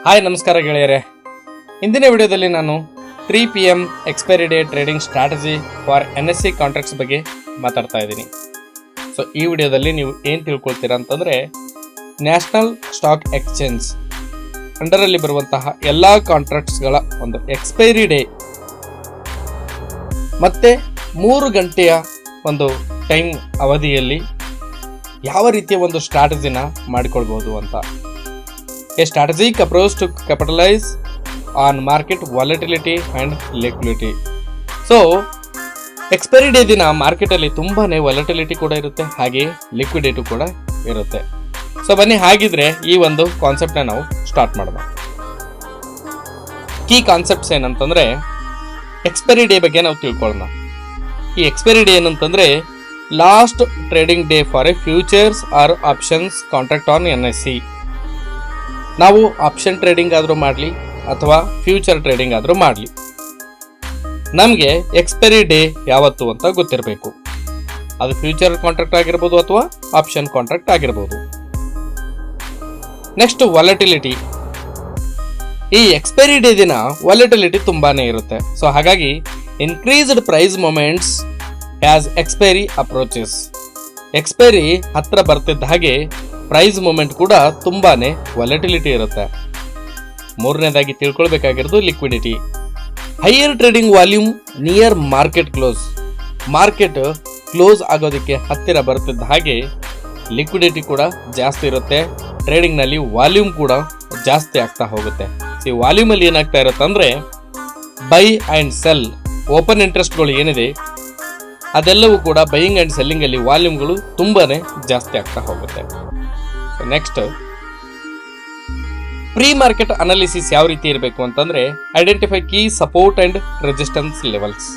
Hi ನಮಸ್ಕಾರ ಗೆಳೆಯರೆ. ಇಂದಿನ ವಿಡಿಯೋದಲ್ಲಿ ನಾನು 3 PM expiry day trading strategy for NSE contracts ಬಗ್ಗೆ ಮಾತಾಡ್ತಾ ಇದ್ದೀನಿ. ಸೊ ಈ ವಿಡಿಯೋದಲ್ಲಿ ನೀವು ಏನು ತಿಳ್ಕೊಳ್ತೀರಾ ಅಂತಂದರೆ, ನ್ಯಾಷನಲ್ ಸ್ಟಾಕ್ ಎಕ್ಸ್ಚೇಂಜ್ ಅಂಡರಲ್ಲಿ ಬರುವಂತಹ ಎಲ್ಲ ಕಾಂಟ್ರಾಕ್ಟ್ಸ್ಗಳ ಒಂದು ಎಕ್ಸ್ಪೈರಿ ಡೇ ಮತ್ತು 3 ಗಂಟೆಯ ಒಂದು ಟೈಮ್ ಅವಧಿಯಲ್ಲಿ ಯಾವ ರೀತಿಯ ಒಂದು ಸ್ಟ್ರಾಟಜಿನ ಮಾಡಿಕೊಳ್ಬೋದು ಅಂತ. A strategic approach to capitalize on market volatility and liquidity. So expiry day ದಿನ ಮಾರ್ಕೆಟಲ್ಲಿ ತುಂಬಾ ವಾಲಟಿಲಿಟಿ ಕೂಡ ಇರುತ್ತೆ, ಹಾಗೆ ಲಿಕ್ವಿಡಿಟಿ ಕೂಡ ಇರುತ್ತೆ. ಸೊ ಬನ್ನಿ ಹಾಗಿದ್ರೆ ಈ ಒಂದು ಕಾನ್ಸೆಪ್ಟ್ನ ನಾವು ಸ್ಟಾರ್ಟ್ ಮಾಡೋಣ. ಕೀ ಕಾನ್ಸೆಪ್ಟ್ಸ್ ಏನಂತಂದರೆ, ಎಕ್ಸ್ಪೈರಿ ಡೇ ಬಗ್ಗೆ ನಾವು ತಿಳ್ಕೊಳ್ಳೋಣ. ಈ ಎಕ್ಸ್ಪೈರಿ ಡೇ ಏನಂತಂದರೆ, last trading day for a futures or options contract on NSE. ನಾವು ಆಪ್ಷನ್ ಟ್ರೇಡಿಂಗ್ ಆದರೂ ಮಾಡಲಿ ಅಥವಾ ಫ್ಯೂಚರ್ ಟ್ರೇಡಿಂಗ್ ಆದರೂ ಮಾಡಲಿ, ನಮಗೆ ಎಕ್ಸ್ಪೈರಿ ಡೇ ಯಾವತ್ತು ಅಂತ ಗೊತ್ತಿರಬೇಕು. ಅದು ಫ್ಯೂಚರ್ ಕಾಂಟ್ರಾಕ್ಟ್ ಆಗಿರ್ಬೋದು ಅಥವಾ ಆಪ್ಷನ್ ಕಾಂಟ್ರಾಕ್ಟ್ ಆಗಿರ್ಬೋದು. Next volatility. ಈ ಎಕ್ಸ್ಪೈರಿ ಡೇ ದಿನ ವಾಲಟಿಲಿಟಿ ತುಂಬಾನೇ ಇರುತ್ತೆ. ಸೊ ಹಾಗಾಗಿ increased price movements as expiry approaches. Expiry ಹತ್ರ ಬರ್ತಿದ್ದ ಹಾಗೆ ಪ್ರೈಸ್ ಮೂಮೆಂಟ್ ಕೂಡ ತುಂಬಾನೇ ವಾಲಟಿಲಿಟಿ ಇರುತ್ತೆ. ಮೂರನೇದಾಗಿ ತಿಳ್ಕೊಳ್ಬೇಕಾಗಿರೋದು liquidity. Higher trading volume near market close. Market close ಆಗೋದಕ್ಕೆ ಹತ್ತಿರ ಬರ್ತಿದ್ದ ಹಾಗೆ ಲಿಕ್ವಿಡಿಟಿ ಕೂಡ ಜಾಸ್ತಿ ಇರುತ್ತೆ. ಟ್ರೇಡಿಂಗ್ನಲ್ಲಿ ವಾಲ್ಯೂಮ್ ಕೂಡ ಜಾಸ್ತಿ ಆಗ್ತಾ ಹೋಗುತ್ತೆ. ಈ ವಾಲ್ಯೂಮಲ್ಲಿ ಏನಾಗ್ತಾ ಇರುತ್ತೆ ಅಂದರೆ, ಬೈ ಆ್ಯಂಡ್ ಸೆಲ್ ಓಪನ್ ಇಂಟ್ರೆಸ್ಟ್ಗಳು ಏನಿದೆ ಅದೆಲ್ಲವೂ ಕೂಡ ಬೈಯಿಂಗ್ ಆ್ಯಂಡ್ ಸೆಲ್ಲಿಂಗಲ್ಲಿ ವಾಲ್ಯೂಮ್ಗಳು ತುಂಬಾನೇ ಜಾಸ್ತಿ ಆಗ್ತಾ ಹೋಗುತ್ತೆ. ನೆಕ್ಸ್ಟ್, ಪ್ರೀ ಮಾರ್ಕೆಟ್ ಅನಾಲಿಸಿಸ್ ಯಾವ ರೀತಿ ಇರಬೇಕು ಅಂತಂದ್ರೆ, identify key support and resistance levels.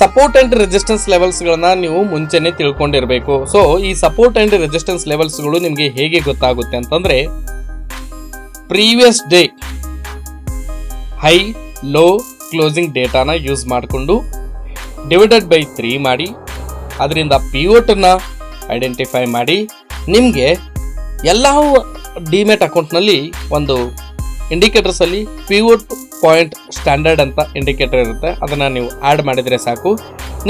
Support and resistance levels ಗಳನ್ನ ನೀವು ಮುಂಚೆನೆ ತಿಳ್ಕೊಂಡಿರ್ಬೇಕು. ಸೊ ಈ ಸಪೋರ್ಟ್ ಅಂಡ್ ರೆಸಿಸ್ಟೆನ್ಸ್ ಲೆವೆಲ್ಸ್ ಗಳು ನಿಮಗೆ ಹೇಗೆ ಗೊತ್ತಾಗುತ್ತೆ ಅಂತಂದ್ರೆ, previous day high low closing ಡೇಟಾನ ಯೂಸ್ ಮಾಡಿಕೊಂಡು ಡಿವೈಡೆಡ್ ಬೈ 3 ಮಾಡಿ, ಅದರಿಂದ ಪಿವೋಟ್ ನ ಐಡೆಂಟಿಫೈ ಮಾಡಿ, ನಿಮಗೆ ಎಲ್ಲ ಡಿಮ್ಯಾಟ್ ಅಕೌಂಟ್ನಲ್ಲಿ ಒಂದು ಇಂಡಿಕೇಟರ್ಸ್ ಅಲ್ಲಿ ಪಿವೋಟ್ ಪಾಯಿಂಟ್ ಸ್ಟ್ಯಾಂಡರ್ಡ್ ಅಂತ ಇಂಡಿಕೇಟರ್ ಇರುತ್ತೆ. ಅದನ್ನು ನೀವು ಆ್ಯಡ್ ಮಾಡಿದರೆ ಸಾಕು,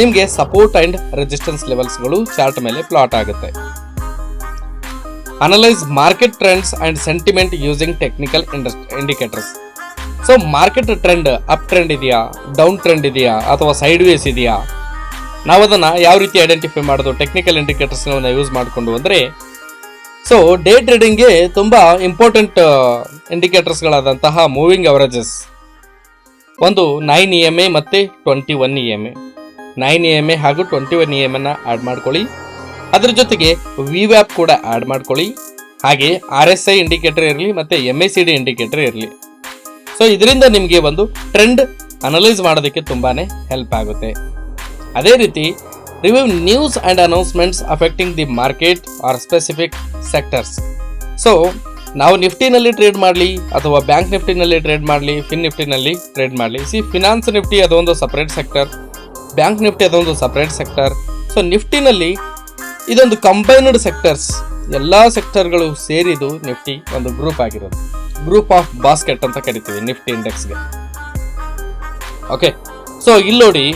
ನಿಮಗೆ ಸಪೋರ್ಟ್ ಆ್ಯಂಡ್ ರೆಸಿಸ್ಟೆನ್ಸ್ ಲೆವೆಲ್ಸ್ಗಳು ಚಾರ್ಟ್ ಮೇಲೆ ಪ್ಲಾಟ್ ಆಗುತ್ತೆ. Analyse market trends and sentiment using technical indicators. So market trend up trend ಇದೆಯಾ, ಡೌನ್ ಟ್ರೆಂಡ್ ಇದೆಯಾ, ಅಥವಾ ಸೈಡ್ ವೇಸ್ ಇದೆಯಾ, ನಾವು ಅದನ್ನು ಯಾವ ರೀತಿ ಐಡೆಂಟಿಫೈ ಮಾಡೋದು, ಟೆಕ್ನಿಕಲ್ ಇಂಡಿಕೇಟರ್ಸ್ಗಳನ್ನ ಯೂಸ್ ಮಾಡಿಕೊಂಡು ಅಂದರೆ, ಸೊ ಡೇ ಟ್ರೇಡಿಂಗ್ಗೆ ತುಂಬ ಇಂಪಾರ್ಟೆಂಟ್ ಇಂಡಿಕೇಟರ್ಸ್ಗಳಾದಂತಹ ಮೂವಿಂಗ್ ಅವರೇಜಸ್, ಒಂದು 9 EMA ಮತ್ತು 21 EMA, 9 EMA ಹಾಗೂ 21 EMA ಆ್ಯಡ್ ಮಾಡ್ಕೊಳ್ಳಿ. ಅದ್ರ ಜೊತೆಗೆ VWAP ಕೂಡ ಆ್ಯಡ್ ಮಾಡ್ಕೊಳ್ಳಿ, ಹಾಗೆ RSI ಇಂಡಿಕೇಟರ್ ಇರಲಿ ಮತ್ತು MACD ಇಂಡಿಕೇಟರ್ ಇರಲಿ. ಸೊ ಇದರಿಂದ ನಿಮಗೆ ಒಂದು ಟ್ರೆಂಡ್ ಅನಲೈಸ್ ಮಾಡೋದಕ್ಕೆ ತುಂಬಾ ಹೆಲ್ಪ್ ಆಗುತ್ತೆ. ಅದೇ ರೀತಿ review news and announcements affecting the market or specific sectors. So ನಾವು ನಿಫ್ಟಿನಲ್ಲಿ ಟ್ರೇಡ್ ಮಾಡಲಿ ಅಥವಾ ಬ್ಯಾಂಕ್ ನಿಫ್ಟಿನಲ್ಲಿ ಟ್ರೇಡ್ ಮಾಡಲಿ, ಫಿನ್ ನಿಫ್ಟಿನಲ್ಲಿ ಟ್ರೇಡ್ ಮಾಡಲಿ, ಫಿನಾನ್ಸ್ ನಿಫ್ಟಿ ಅದೊಂದು ಸಪ್ರೇಟ್ ಸೆಕ್ಟರ್, ಬ್ಯಾಂಕ್ ನಿಫ್ಟಿ ಅದೊಂದು ಸಪ್ರೇಟ್ ಸೆಕ್ಟರ್. ಸೊ ನಿಫ್ಟಿನಲ್ಲಿ ಇದೊಂದು ಕಂಬೈನ್ಡ್ ಸೆಕ್ಟರ್ಸ್, ಎಲ್ಲ ಸೆಕ್ಟರ್ಗಳು ಸೇರಿದು ನಿಫ್ಟಿ ಒಂದು ಗ್ರೂಪ್ ಆಗಿರೋದು. ಗ್ರೂಪ್ ಆಫ್ ಬಾಸ್ಕೆಟ್ ಅಂತ ಕರಿತೀವಿ ನಿಫ್ಟಿ ಇಂಡೆಕ್ಸ್ಗೆ. ಓಕೆ, ಸೊ ಇಲ್ಲಿ ನೋಡಿ,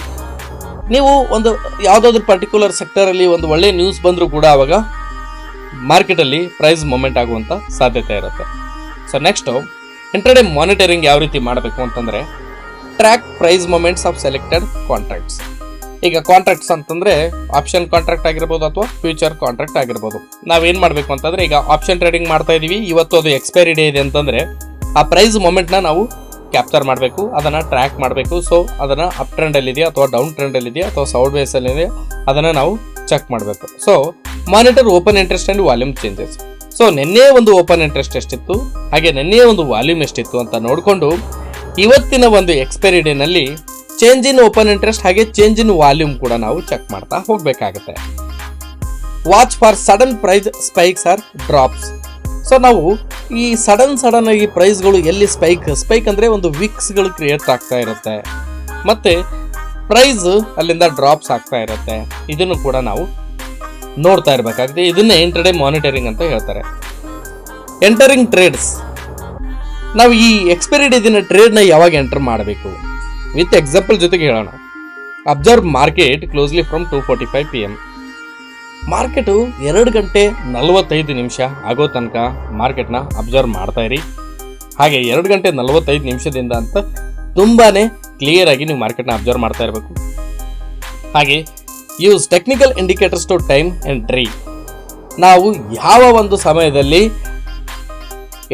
ನೀವು ಒಂದು ಯಾವುದಾದ್ರೂ ಪರ್ಟಿಕ್ಯುಲರ್ ಸೆಕ್ಟರಲ್ಲಿ ಒಂದು ಒಳ್ಳೆ ನ್ಯೂಸ್ ಬಂದರೂ ಕೂಡ ಅವಾಗ ಮಾರ್ಕೆಟಲ್ಲಿ ಪ್ರೈಸ್ ಮೂಮೆಂಟ್ ಆಗುವಂಥ ಸಾಧ್ಯತೆ ಇರುತ್ತೆ. ಸೊ ನೆಕ್ಸ್ಟು, ಇಂಟ್ರಾಡೇ ಮಾನಿಟರಿಂಗ್ ಯಾವ ರೀತಿ ಮಾಡಬೇಕು ಅಂತಂದರೆ, track price movements of selected contracts. ಈಗ ಕಾಂಟ್ರಾಕ್ಟ್ಸ್ ಅಂತಂದರೆ ಆಪ್ಷನ್ ಕಾಂಟ್ರಾಕ್ಟ್ ಆಗಿರ್ಬೋದು ಅಥವಾ ಫ್ಯೂಚರ್ ಕಾಂಟ್ರಾಕ್ಟ್ ಆಗಿರ್ಬೋದು. ನಾವೇನು ಮಾಡಬೇಕು ಅಂತಂದರೆ, ಈಗ ಆಪ್ಷನ್ ಟ್ರೇಡಿಂಗ್ ಮಾಡ್ತಾ ಇದ್ದೀವಿ, ಇವತ್ತು ಅದು ಎಕ್ಸ್ಪೈರಿ ಡೇ ಇದೆ ಅಂತಂದರೆ ಆ ಪ್ರೈಸ್ ಮೂಮೆಂಟ್ನ ನಾವು ಕ್ಯಾಪ್ಚರ್ ಮಾಡಬೇಕು, ಅದನ್ನು ಟ್ರ್ಯಾಕ್ ಮಾಡಬೇಕು. ಸೊ ಅದನ್ನು ಅಪ್ ಟ್ರೆಂಡಲ್ಲಿದೆಯಾ ಅಥವಾ ಡೌನ್ ಟ್ರೆಂಡಲ್ಲಿದೆಯಾ ಅಥವಾ ಸೌಡ್ ವೇಸಲ್ಲಿದೆಯಾ ಅದನ್ನು ನಾವು ಚೆಕ್ ಮಾಡಬೇಕು. So monitor open interest and volume changes. So ನಿನ್ನೆ ಒಂದು ಓಪನ್ ಇಂಟ್ರೆಸ್ಟ್ ಎಷ್ಟಿತ್ತು, ಹಾಗೆ ನಿನ್ನೆ ಒಂದು ವಾಲ್ಯೂಮ್ ಎಷ್ಟಿತ್ತು ಅಂತ ನೋಡಿಕೊಂಡು ಇವತ್ತಿನ ಒಂದು ಎಕ್ಸ್ಪೈರಿ ಡೇನಲ್ಲಿ ಚೇಂಜ್ ಇನ್ ಓಪನ್ ಇಂಟ್ರೆಸ್ಟ್ ಹಾಗೆ ಚೇಂಜ್ ಇನ್ ವಾಲ್ಯೂಮ್ ಕೂಡ ನಾವು ಚೆಕ್ ಮಾಡ್ತಾ ಹೋಗಬೇಕಾಗುತ್ತೆ. Watch for sudden price spikes or drops. So ನಾವು ಈ ಸಡನ್ ಆಗಿ ಪ್ರೈಸ್ಗಳು ಎಲ್ಲಿ ಸ್ಪೈಕ್ ಅಂದರೆ ಒಂದು ವಿಕ್ಸ್ಗಳು ಕ್ರಿಯೇಟ್ ಆಗ್ತಾ ಇರುತ್ತೆ, ಮತ್ತು ಪ್ರೈಸ್ ಅಲ್ಲಿಂದ ಡ್ರಾಪ್ಸ್ ಆಗ್ತಾ ಇರುತ್ತೆ. ಇದನ್ನು ಕೂಡ ನಾವು ನೋಡ್ತಾ ಇರಬೇಕಾಗುತ್ತೆ. ಇದನ್ನೇ ಇಂಟ್ರಾಡೇ ಮಾನಿಟರಿಂಗ್ ಅಂತ ಹೇಳ್ತಾರೆ. ಎಂಟರಿಂಗ್ ಟ್ರೇಡ್ಸ್ ನಾವು ಈ ಎಕ್ಸ್ಪೈರಿ ಡೇದಿನ ಟ್ರೇಡ್ನ ಯಾವಾಗ ಎಂಟರ್ ಮಾಡಬೇಕು ವಿತ್ ಎಕ್ಸಾಂಪಲ್ ಜೊತೆಗೆ ಹೇಳೋಣ. Observe market closely from 2:45 PM. Market 2:45 ಆಗೋ ತನಕ ಮಾರ್ಕೆಟ್ನ ಅಬ್ಸರ್ವ್ ಮಾಡ್ತಾ ಇರಿ. ಹಾಗೆ 2:45 ಅಂತ ತುಂಬಾನೇ ಕ್ಲಿಯರ್ ಆಗಿ ನೀವು ಮಾರ್ಕೆಟ್ನ ಅಬ್ಸರ್ವ್ ಮಾಡ್ತಾ ಇರಬೇಕು. ಹಾಗೆ use technical indicators to time entry. ನಾವು ಯಾವ ಒಂದು ಸಮಯದಲ್ಲಿ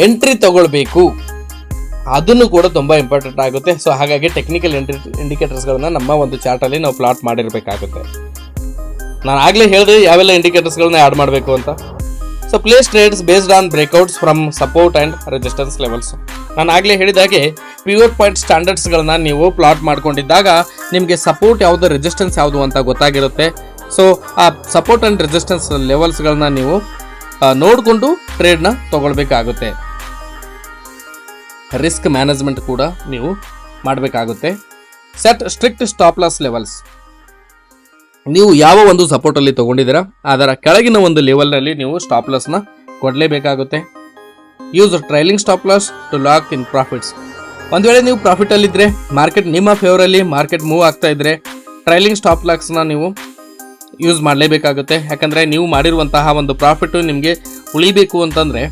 ಎಂಟ್ರಿ ತಗೊಳ್ಬೇಕು ಅದನ್ನು ಕೂಡ ತುಂಬ ಇಂಪಾರ್ಟೆಂಟ್ ಆಗುತ್ತೆ. ಸೊ ಹಾಗಾಗಿ ಟೆಕ್ನಿಕಲ್ ಇಂಡಿಕೇಟರ್ಸ್ಗಳನ್ನ ನಮ್ಮ ಒಂದು ಚಾರ್ಟಲ್ಲಿ ನಾವು ಪ್ಲಾಟ್ ಮಾಡಿರಬೇಕಾಗುತ್ತೆ. ನಾನು ಆಗಲೇ ಹೇಳಿದೆ ಯಾವೆಲ್ಲ ಇಂಡಿಕೇಟರ್ಸ್ಗಳನ್ನ ಆ್ಯಡ್ ಮಾಡಬೇಕು ಅಂತ. So place trades based on breakouts from support and resistance levels. ನಾನು ಆಗಲೇ ಹೇಳಿದಾಗೆ ಪಿವೋಟ್ ಪಾಯಿಂಟ್ ಸ್ಟ್ಯಾಂಡರ್ಡ್ಸ್ಗಳನ್ನ ನೀವು ಪ್ಲಾಟ್ ಮಾಡ್ಕೊಂಡಿದ್ದಾಗ ನಿಮಗೆ ಸಪೋರ್ಟ್ ಯಾವುದು ರೆಸಿಸ್ಟೆನ್ಸ್ ಯಾವುದು ಅಂತ ಗೊತ್ತಾಗಿರುತ್ತೆ. ಸೊ ಆ ಸಪೋರ್ಟ್ ಆ್ಯಂಡ್ ರೆಸಿಸ್ಟೆನ್ಸ್ ಲೆವೆಲ್ಸ್ಗಳನ್ನ ನೀವು ನೋಡಿಕೊಂಡು ಟ್ರೇಡ್ನ ತಗೊಳ್ಬೇಕಾಗುತ್ತೆ. ರಿಸ್ಕ್ ಮ್ಯಾನೇಜ್ಮೆಂಟ್ ಕೂಡ ನೀವು ಮಾಡಬೇಕಾಗುತ್ತೆ. Set strict stop loss levels. ನೀವು ಯಾವ ಒಂದು ಸಪೋರ್ಟಲ್ಲಿ ತೊಗೊಂಡಿದ್ದೀರಾ ಅದರ ಕೆಳಗಿನ ಒಂದು ಲೆವೆಲ್ನಲ್ಲಿ ನೀವು ಸ್ಟಾಪ್ ಲಾಸ್ನ ಕೊಡಲೇಬೇಕಾಗುತ್ತೆ. Use trailing stop loss to lock in profits. ಒಂದು ವೇಳೆ ನೀವು ಪ್ರಾಫಿಟಲ್ಲಿದ್ದರೆ, ಮಾರ್ಕೆಟ್ ನಿಮ್ಮ ಫೇವರಲ್ಲಿ ಮಾರ್ಕೆಟ್ ಮೂವ್ ಆಗ್ತಾ ಇದ್ದರೆ ಟ್ರೈಲಿಂಗ್ ಸ್ಟಾಪ್ ಲಾಸ್ನ ನೀವು ಯೂಸ್ ಮಾಡಲೇಬೇಕಾಗುತ್ತೆ. ಯಾಕಂದರೆ ನೀವು ಮಾಡಿರುವಂತಹ ಒಂದು ಪ್ರಾಫಿಟ್ಟು ನಿಮಗೆ ಉಳಿಬೇಕು ಅಂತಂದರೆ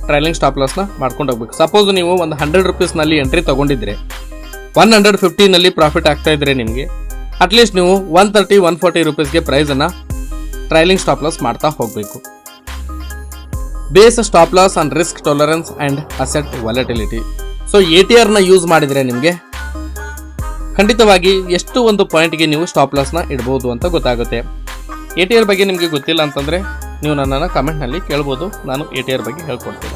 ಟ್ರೈಲಿಂಗ್ ಸ್ಟಾಪ್ ಲಾಸ್ನ ಮಾಡ್ಕೊಂಡು ಹೋಗ್ಬೇಕು. ಸಪೋಸ್ ನೀವು ಒಂದು 100 ರೂಪೀಸ್ನಲ್ಲಿ ಎಂಟ್ರಿ ತೊಗೊಂಡಿದ್ರೆ 150ನಲ್ಲಿ ಪ್ರಾಫಿಟ್ ಆಗ್ತಾ ಇದ್ರೆ ನಿಮಗೆ ಅಟ್ಲೀಸ್ಟ್ ನೀವು 130-140 ರೂಪೀಸ್ಗೆ ಪ್ರೈಸನ್ನು ಟ್ರೈಲಿಂಗ್ ಸ್ಟಾಪ್ ಲಾಸ್ ಮಾಡ್ತಾ ಹೋಗಬೇಕು. Base stop loss on risk tolerance and asset volatility. So ATRನ ಯೂಸ್ ಮಾಡಿದರೆ ನಿಮಗೆ ಖಂಡಿತವಾಗಿ ಎಷ್ಟು ಒಂದು ಪಾಯಿಂಟ್ಗೆ ನೀವು ಸ್ಟಾಪ್ ಲಾಸ್ನ ಇಡ್ಬೋದು ಅಂತ ಗೊತ್ತಾಗುತ್ತೆ. ATR ಬಗ್ಗೆ ನಿಮಗೆ ಗೊತ್ತಿಲ್ಲ ಅಂತಂದರೆ ನೀವು ನನ್ನನ್ನು ಕಮೆಂಟ್ನಲ್ಲಿ ಕೇಳ್ಬೋದು, ನಾನು ATR ಬಗ್ಗೆ ಹೇಳ್ಕೊಡ್ತೀನಿ.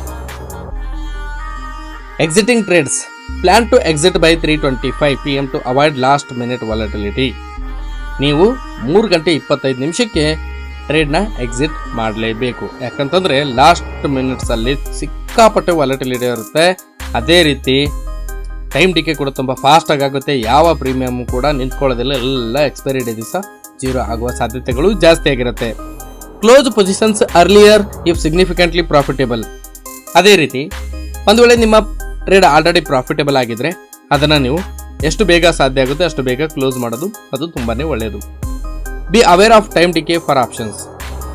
Exiting trades. Plan to exit by 3:25 PM to avoid last minute volatility. ನೀವು 3:25 ಟ್ರೇಡ್ನ ಎಕ್ಸಿಟ್ ಮಾಡಲೇಬೇಕು. ಯಾಕಂತಂದರೆ ಲಾಸ್ಟ್ ಮಿನಿಟ್ಸಲ್ಲಿ ಸಿಕ್ಕಾಪಟ್ಟೆ ವಾಲಟಿಲಿಟಿ ಇರುತ್ತೆ. ಅದೇ ರೀತಿ ಟೈಮ್ ಡಿಕೆ ಕೂಡ ತುಂಬ ಫಾಸ್ಟಾಗಿ ಆಗುತ್ತೆ. ಯಾವ ಪ್ರೀಮಿಯಮ್ ಕೂಡ ನಿಂತ್ಕೊಳ್ಳೋದಿಲ್ಲ. ಎಲ್ಲ ಎಕ್ಸ್ಪೈರಿ ಡೇ ದಿವಸ 0 ಆಗುವ ಸಾಧ್ಯತೆಗಳು ಜಾಸ್ತಿ ಆಗಿರುತ್ತೆ. Close positions earlier if significantly profitable. ಅದೇ ರೀತಿ ಒಂದು ವೇಳೆ ನಿಮ್ಮ ಟ್ರೇಡ್ ಆಲ್ರೆಡಿ ಪ್ರಾಫಿಟೇಬಲ್ ಆಗಿದ್ರೆ ಅದನ್ನು ನೀವು ಎಷ್ಟು ಬೇಗ ಸಾಧ್ಯ ಆಗುತ್ತೆ ಅಷ್ಟು ಬೇಗ ಕ್ಲೋಸ್ ಮಾಡೋದು ಅದು ತುಂಬಾ ಒಳ್ಳೆಯದು. Be aware of time decay for options.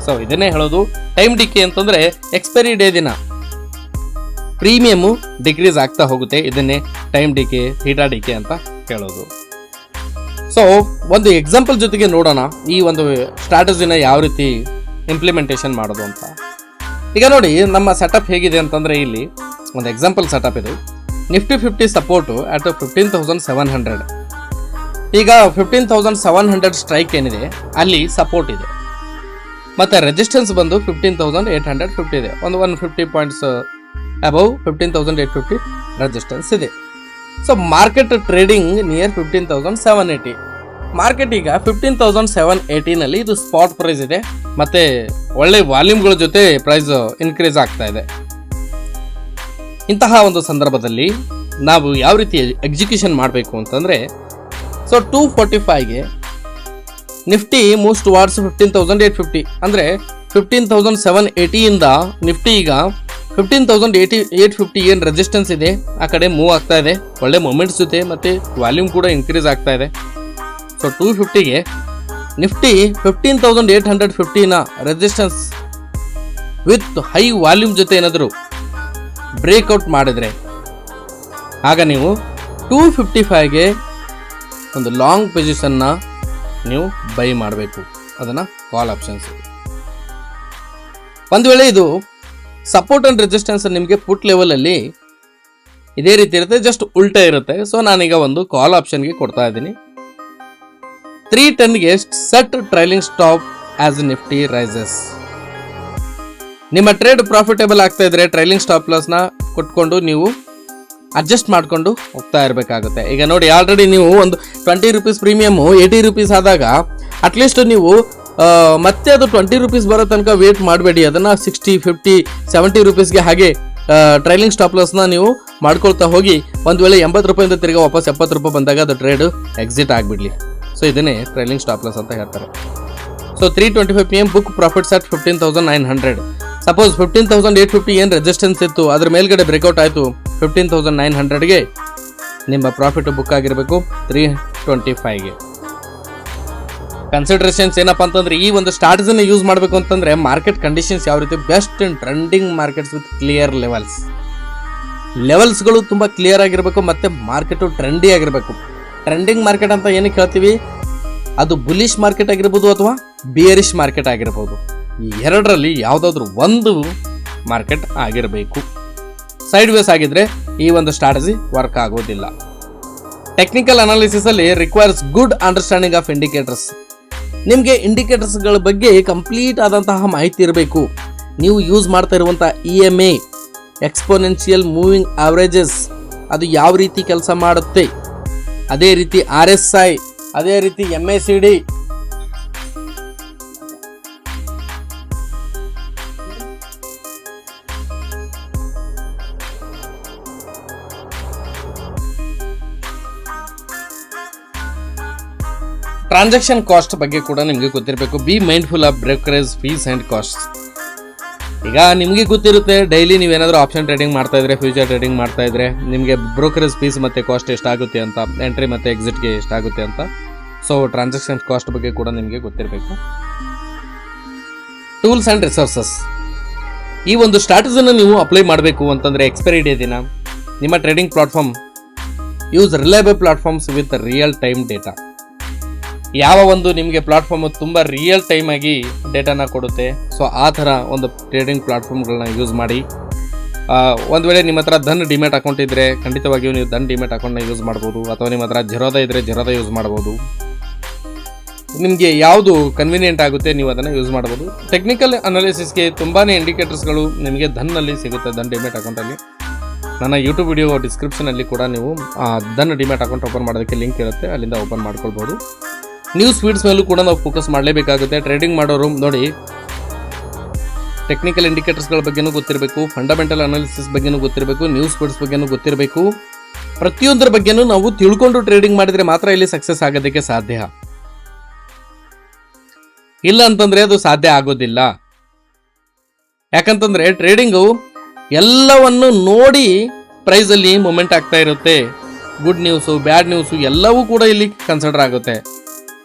So ಇದನ್ನೇ ಹೇಳೋದು, ಟೈಮ್ ಡಿಕೆ ಅಂತಂದರೆ ಎಕ್ಸ್ಪೈರಿ ಡೇ ದಿನ ಪ್ರೀಮಿಯಮು ಡಿಕ್ರೀಸ್ ಆಗ್ತಾ ಹೋಗುತ್ತೆ. ಇದನ್ನೇ ಟೈಮ್ ಡಿಕೆ, ಥೀಟಾ ಡಿಕೆ ಅಂತ ಹೇಳೋದು. ಸೊ ಒಂದು ಎಕ್ಸಾಂಪಲ್ ಜೊತೆಗೆ ನೋಡೋಣ ಈ ಒಂದು ಸ್ಟ್ರಾಟಜಿನ ಯಾವ ರೀತಿ ಇಂಪ್ಲಿಮೆಂಟೇಷನ್ ಮಾಡೋದು ಅಂತ. ಈಗ ನೋಡಿ ನಮ್ಮ ಸೆಟಪ್ ಹೇಗಿದೆ ಅಂತಂದರೆ ಇಲ್ಲಿ ಒಂದು ಎಕ್ಸಾಂಪಲ್ ಸೆಟಪ್ ಇದು. Nifty 50 support at 15,700. ಈಗ 15,700 ಸ್ಟ್ರೈಕ್ ಏನಿದೆ ಅಲ್ಲಿ ಸಪೋರ್ಟ್ ಇದೆ, ಮತ್ತು ರೆಸಿಸ್ಟೆನ್ಸ್ ಬಂದು 15,850 ಇದೆ. ಒಂದು 150 ಪಾಯಿಂಟ್ಸ್ ಅಬೌವ್ 15,850 ರೆಸಿಸ್ಟೆನ್ಸ್ ಇದೆ. So market trading near 15,780. Market ಈಗ 15,780ನಲ್ಲಿ ಇದು ಸ್ಪಾಟ್ ಪ್ರೈಸ್ ಇದೆ, ಮತ್ತು ಒಳ್ಳೆ ವಾಲ್ಯೂಮ್ಗಳ ಜೊತೆ ಪ್ರೈಸ್ ಇನ್ಕ್ರೀಸ್ ಆಗ್ತಾ ಇದೆ. ಇಂತಹ ಒಂದು ಸಂದರ್ಭದಲ್ಲಿ ನಾವು ಯಾವ ರೀತಿ ಎಕ್ಸಿಕ್ಯೂಷನ್ ಮಾಡಬೇಕು ಅಂತಂದರೆ, ಸೊ 245ಗೆ ನಿಫ್ಟಿ ಮೂವ್ಸ್ ಟುವಾರ್ಡ್ಸ್ 15,850. ಅಂದರೆ 15,780ಇಂದ ನಿಫ್ಟಿ ಈಗ 15,850 ಏನು ರೆಸಿಸ್ಟೆನ್ಸ್ ಇದೆ ಆ ಕಡೆ ಮೂವ್ ಆಗ್ತಾ ಇದೆ. ಒಳ್ಳೆ ಮೂಮೆಂಟ್ಸ್ ಜೊತೆ ಮತ್ತು ವಾಲ್ಯೂಮ್ ಕೂಡ ಇನ್ಕ್ರೀಸ್ ಆಗ್ತಾ ಇದೆ. ಸೊ 250ಗೆ ನಿಫ್ಟಿ 15,850ನ ರೆಸಿಸ್ಟೆನ್ಸ್ ವಿತ್ ಹೈ ವಾಲ್ಯೂಮ್ ಜೊತೆ ಏನಾದರೂ ಬ್ರೇಕ್ಔಟ್ ಮಾಡಿದರೆ ಆಗ ನೀವು 255ಗೆ ಒಂದು ಲಾಂಗ್ ಪೊಸಿಷನ್ನ ನೀವು ಬೈ ಮಾಡಬೇಕು. ಅದನ್ನು ಕಾಲ್ ಆಪ್ಷನ್ಸ್. ಒಂದು ವೇಳೆ ಇದು ಸಪೋರ್ಟ್ ಆ್ಯಂಡ್ ರೆಸಿಸ್ಟೆನ್ಸ್ ನಿಮಗೆ ಪುಟ್ ಲೆವೆಲಲ್ಲಿ ಇದೇ ರೀತಿ ಇರುತ್ತೆ, ಜಸ್ಟ್ ಉಲ್ಟಾ ಇರುತ್ತೆ. ಸೊ ನಾನೀಗ ಒಂದು ಕಾಲ್ ಆಪ್ಷನ್ಗೆ ಕೊಡ್ತಾ ಇದ್ದೀನಿ. 310ಗೆ set trailing stop as Nifty rises. ನಿಮ್ಮ ಟ್ರೇಡ್ ಪ್ರಾಫಿಟೇಬಲ್ ಆಗ್ತಾ ಇದ್ರೆ ಟ್ರೈಲಿಂಗ್ ಸ್ಟಾಪ್ ಲಾಸ್ನ ಕೊಟ್ಕೊಂಡು ನೀವು ಅಡ್ಜಸ್ಟ್ ಮಾಡಿಕೊಂಡು ಹೋಗ್ತಾ ಇರಬೇಕಾಗುತ್ತೆ. ಈಗ ನೋಡಿ ಆಲ್ರೆಡಿ ನೀವು ಒಂದು 20 ರೂಪೀಸ್ ಪ್ರೀಮಿಯಮು 80 ರೂಪೀಸ್ ಆದಾಗ ಅಟ್ಲೀಸ್ಟ್ ನೀವು ಮತ್ತೆ ಅದು 20 ರೂಪೀಸ್ ಬರೋ ತನಕ ವೇಟ್ ಮಾಡಬೇಡಿ. ಅದನ್ನು 60, 50, 70 ರೂಪೀಸ್ಗೆ ಹಾಗೆ ಟ್ರೈಲಿಂಗ್ ಸ್ಟಾಪ್ ಲಾಸ್ನ ನೀವು ಮಾಡ್ಕೊಳ್ತಾ ಹೋಗಿ. ಒಂದು ವೇಳೆ 80 ರೂಪಾಯಿಂದ ತಿರ್ಗಿ ವಾಪಸ್ 70 ರೂಪಾಯಿ ಬಂದಾಗ ಅದು ಟ್ರೇಡ್ ಎಕ್ಸಿಟ್ ಆಗಿಬಿಡಲಿ. ಸೊ ಇದನ್ನೇ ಟ್ರೈಲಿಂಗ್ ಸ್ಟಾಪ್ ಲಾಸ್ ಅಂತ ಹೇಳ್ತಾರೆ. So 3:25 PM book profits at 15,900. Suppose 15,850 ಏನು ರೆಸಿಸ್ಟೆನ್ಸ್ ಇತ್ತು ಅದ್ರ ಮೇಲ್ಗಡೆ ಬ್ರೇಕ್ಔಟ್ ಆಯಿತು, 15,900ಗೆ ನಿಮ್ಮ ಪ್ರಾಫಿಟ್ ಬುಕ್ ಆಗಿರಬೇಕು 325ಗೆ. ಕನ್ಸಿಡರೇಷನ್ಸ್ ಏನಪ್ಪ ಅಂತಂದ್ರೆ ಈ ಒಂದು ಸ್ಟ್ರಾಟಜಿನ ಯೂಸ್ ಮಾಡಬೇಕು ಅಂತಂದ್ರೆ ಮಾರ್ಕೆಟ್ ಕಂಡೀಷನ್ಸ್ ಯಾವ ರೀತಿ best in trending markets with clear ಲೆವೆಲ್ಸ್ಗಳು ತುಂಬ ಕ್ಲಿಯರ್ ಆಗಿರಬೇಕು ಮತ್ತು ಮಾರ್ಕೆಟು ಟ್ರೆಂಡಿ ಆಗಿರಬೇಕು. ಟ್ರೆಂಡಿಂಗ್ ಮಾರ್ಕೆಟ್ ಅಂತ ಏನಕ್ಕೆ ಹೇಳ್ತೀವಿ, ಅದು ಬುಲಿಶ್ ಮಾರ್ಕೆಟ್ ಆಗಿರ್ಬೋದು ಅಥವಾ ಬಿಯರಿಶ್ ಮಾರ್ಕೆಟ್ ಆಗಿರ್ಬೋದು. ಈ ಎರಡರಲ್ಲಿ ಯಾವುದಾದ್ರೂ ಒಂದು ಮಾರ್ಕೆಟ್ ಆಗಿರಬೇಕು. ಸೈಡ್ ವೇಸ್ ಆಗಿದ್ರೆ ಈ ಒಂದು ಸ್ಟ್ರಾಟಜಿ ವರ್ಕ್ ಆಗೋದಿಲ್ಲ. ಟೆಕ್ನಿಕಲ್ ಅನಾಲಿಸಿಸ್ ಅಲ್ಲಿ requires good understanding of indicators. ನಿಮಗೆ ಇಂಡಿಕೇಟರ್ಸ್ಗಳ ಬಗ್ಗೆ ಕಂಪ್ಲೀಟ್ ಆದಂತಹ ಮಾಹಿತಿ ಇರಬೇಕು. ನೀವು ಯೂಸ್ ಮಾಡ್ತಾ ಇರುವಂಥ EMA ಎಕ್ಸ್ಪೋನೆನ್ಷಿಯಲ್ ಮೂವಿಂಗ್ ಆವ್ರೇಜಸ್ ಅದು ಯಾವ ರೀತಿ ಕೆಲಸ ಮಾಡುತ್ತೆ, ಅದೇ ರೀತಿ RSI, ಅದೇ ರೀತಿ MACD, ಟ್ರಾನ್ಸಾಕ್ಷನ್ ಕಾಸ್ಟ್ ಬಗ್ಗೆ ಕೂಡ ನಿಮಗೆ ಗೊತ್ತಿರಬೇಕು. B mindful of brokerage fees and cost. ಈಗ ನಿಮಗೆ ಗೊತ್ತಿರುತ್ತೆ, ಡೈಲಿ ನೀವೇನಾದರೂ ಆಪ್ಷನ್ ಟ್ರೇಡಿಂಗ್ ಮಾಡ್ತಾ ಇದ್ರೆ, ಫ್ಯೂಚರ್ ಟ್ರೇಡಿಂಗ್ ಮಾಡ್ತಾ ಇದ್ರೆ ನಿಮಗೆ ಬ್ರೋಕರೇಜ್ ಫೀಸ್ ಮತ್ತು ಕಾಸ್ಟ್ ಎಷ್ಟಾಗುತ್ತೆ ಅಂತ, ಎಂಟ್ರಿ ಮತ್ತು ಎಕ್ಸಿಟ್ಗೆ ಎಷ್ಟಾಗುತ್ತೆ ಅಂತ. ಸೊ ಟ್ರಾನ್ಸಾಕ್ಷನ್ ಕಾಸ್ಟ್ ಬಗ್ಗೆ ಕೂಡ ನಿಮಗೆ ಗೊತ್ತಿರಬೇಕು. Tools and resources. ಈ ಒಂದು ಸ್ಟ್ರಾಟಜಿನ ನೀವು ಅಪ್ಲೈ ಮಾಡಬೇಕು ಅಂತಂದರೆ ಎಕ್ಸ್ಪೈರಿ ಡೇ ದಿನ ನಿಮ್ಮ trading platform use reliable platforms with real time data. ಯಾವ ಒಂದು ನಿಮಗೆ ಪ್ಲಾಟ್ಫಾರ್ಮ್ ತುಂಬ ರಿಯಲ್ ಟೈಮ್ ಆಗಿ ಡೇಟಾನ ಕೊಡುತ್ತೆ, ಸೊ ಆ ಥರ ಒಂದು ಟ್ರೇಡಿಂಗ್ ಪ್ಲಾಟ್ಫಾರ್ಮ್ಗಳನ್ನ ಯೂಸ್ ಮಾಡಿ. ಒಂದು ವೇಳೆ ನಿಮ್ಮ ಹತ್ರ ಧನ್ ಡಿಮ್ಯಾಟ್ ಅಕೌಂಟ್ ಇದ್ದರೆ ಖಂಡಿತವಾಗಿಯೂ ನೀವು ಧನ್ ಡಿಮ್ಯಾಟ್ ಅಕೌಂಟ್ನ ಯೂಸ್ ಮಾಡ್ಬೋದು, ಅಥವಾ ನಿಮ್ಮ ಹತ್ರ ಜೆರೋದಾ ಇದ್ದರೆ ಜೆರೋದಾ ಯೂಸ್ ಮಾಡ್ಬೋದು. ನಿಮಗೆ ಯಾವುದು ಕನ್ವೀನಿಯೆಂಟ್ ಆಗುತ್ತೆ ನೀವು ಅದನ್ನು ಯೂಸ್ ಮಾಡ್ಬೋದು. ಟೆಕ್ನಿಕಲ್ ಅನಾಲಿಸಿಸ್ಗೆ ತುಂಬಾ ಇಂಡಿಕೇಟರ್ಸ್ಗಳು ನಿಮಗೆ ಧನ್ನಲ್ಲಿ ಸಿಗುತ್ತೆ, ಧನ್ ಡಿಮ್ಯಾಟ್ ಅಕೌಂಟಲ್ಲಿ. ನನ್ನ ಯೂಟ್ಯೂಬ್ ವಿಡಿಯೋ ಡಿಸ್ಕ್ರಿಪ್ಷನಲ್ಲಿ ಕೂಡ ನೀವು ಧನ್ ಡಿಮ್ಯಾಟ್ ಅಕೌಂಟ್ ಓಪನ್ ಮಾಡೋದಕ್ಕೆ ಲಿಂಕ್ ಇರುತ್ತೆ, ಅಲ್ಲಿಂದ ಓಪನ್ ಮಾಡ್ಕೊಳ್ಬೋದು. ನ್ಯೂಸ್ ಫೀಡ್ಸ್ ಮೇಲೂ ಕೂಡ ನಾವು ಫೋಕಸ್ ಮಾಡಲೇಬೇಕಾಗುತ್ತೆ. ಟ್ರೇಡಿಂಗ್ ಮಾಡೋರು ನೋಡಿ, ಟೆಕ್ನಿಕಲ್ ಇಂಡಿಕೇಟರ್ಸ್ಗಳ ಬಗ್ಗೆನೂ ಗೊತ್ತಿರಬೇಕು, ಫಂಡಮೆಂಟಲ್ ಅನಾಲಿಸಿಸ್ ಬಗ್ಗೆನೂ ಗೊತ್ತಿರಬೇಕು, ನ್ಯೂಸ್ ಫೀಡ್ಸ್ ಬಗ್ಗೆನೂ ಗೊತ್ತಿರಬೇಕು. ಪ್ರತಿಯೊಂದರ ಬಗ್ಗೆನೂ ನಾವು ತಿಳ್ಕೊಂಡು ಟ್ರೇಡಿಂಗ್ ಮಾಡಿದರೆ ಮಾತ್ರ ಇಲ್ಲಿ ಸಕ್ಸಸ್ ಆಗೋದಕ್ಕೆ ಸಾಧ್ಯ. ಇಲ್ಲ ಅಂತಂದರೆ ಅದು ಸಾಧ್ಯ ಆಗೋದಿಲ್ಲ. ಯಾಕಂತಂದರೆ ಟ್ರೇಡಿಂಗು ಎಲ್ಲವನ್ನು ನೋಡಿ ಪ್ರೈಸಲ್ಲಿ ಮೂಮೆಂಟ್ ಆಗ್ತಾ ಇರುತ್ತೆ. ಗುಡ್ ನ್ಯೂಸು, ಬ್ಯಾಡ್ ನ್ಯೂಸು ಎಲ್ಲವೂ ಕೂಡ ಇಲ್ಲಿ ಕನ್ಸಿಡರ್ ಆಗುತ್ತೆ.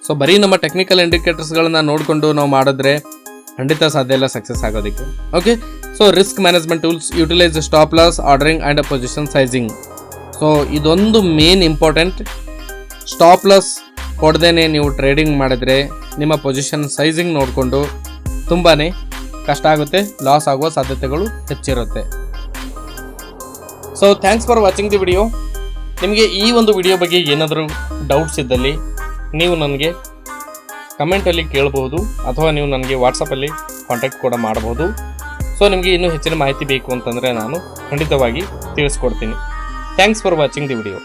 ಸೊ ಬರೀ ನಮ್ಮ ಟೆಕ್ನಿಕಲ್ ಇಂಡಿಕೇಟರ್ಸ್ಗಳನ್ನ ನೋಡಿಕೊಂಡು ನಾವು ಮಾಡಿದ್ರೆ ಖಂಡಿತ ಸಾಧ್ಯ ಇಲ್ಲ ಸಕ್ಸಸ್ ಆಗೋದಕ್ಕೆ. Okay, so risk management tools, utilise stop loss, ordering and position sizing. So ಇದೊಂದು ಮೇನ್ ಇಂಪಾರ್ಟೆಂಟ್. ಸ್ಟಾಪ್ ಲಾಸ್ ಕೊಡದೇನೆ ನೀವು ಟ್ರೇಡಿಂಗ್ ಮಾಡಿದ್ರೆ ನಿಮ್ಮ ಪೊಸಿಷನ್ ಸೈಜಿಂಗ್ ನೋಡಿಕೊಂಡು ತುಂಬಾ ಕಷ್ಟ ಆಗುತ್ತೆ, ಲಾಸ್ ಆಗುವ ಸಾಧ್ಯತೆಗಳು ಹೆಚ್ಚಿರುತ್ತೆ. So thanks for watching the video. ನಿಮಗೆ ಈ ಒಂದು ವಿಡಿಯೋ ಬಗ್ಗೆ ಏನಾದರೂ ಡೌಟ್ಸ್ ಇದ್ದಲ್ಲಿ ನೀವು ನನಗೆ ಕಮೆಂಟಲ್ಲಿ ಕೇಳಬಹುದು, ಅಥವಾ ನೀವು ನನಗೆ ವಾಟ್ಸಪ್ಪಲ್ಲಿ ಕಾಂಟ್ಯಾಕ್ಟ್ ಕೂಡ ಮಾಡಬಹುದು. ಸೊ ನಿಮಗೆ ಇನ್ನೂ ಹೆಚ್ಚಿನ ಮಾಹಿತಿ ಬೇಕು ಅಂತಂದರೆ ನಾನು ಖಂಡಿತವಾಗಿ ತಿಳಿಸ್ಕೊಡ್ತೀನಿ. Thanks for watching the video.